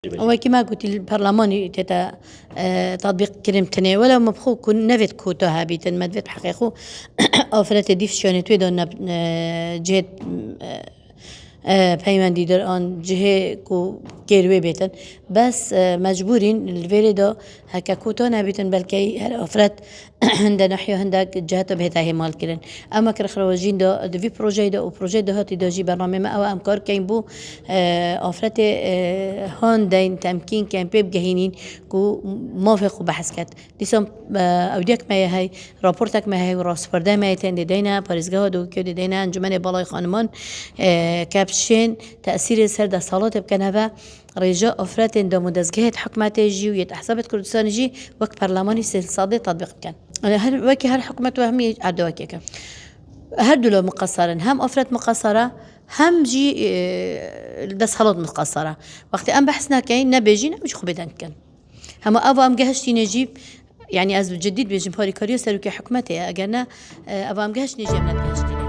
وكما قلت البرلمان تتا تطبيق كلمتني ولا مبخو كن نفت كوتها بيتن مدفت بحقيقو أفرت ديف شوني تويدو جهة پیوندی در آن جهه کو کیروی بیتن بس مجبورین الویری دا هک کوتا نبیتن بلکه هر افراد هنده نحیه هنده جهت بهتا همال کردن اما کر خروجین دا دوی پروژه دا و پروژه دا هاتی دا جی برنامه ما او امکار کن بو افراد هان دین تمکین کن پیب گهینین کو موافق و بحث کرد دیسم اودیک ما هی راپورتک ما هی و راسپرده ما تن دینا پاریزگاه دو که دینا انجمن بالای خانمان كابشين تأثير سرد صالات بكنها رجاء أفراد دام دزجهة حكمة جي ويتحسبت كردستان جي وك برلماني صادق تطبيق كان هل وكي هل حكمة وهمي عدو وكيك هردلو مقصرا هم أفراد مقصرة هم جي دسالات مقصرة وقت أم بحثنا كاين نبيجين مش خبيدان كان هم أبو أم جهشتي نجيب يعني أز جديد بيجم هاري كاريو سلوكي حكمته أجرنا أبو أم جهش نجيب نتجهشتي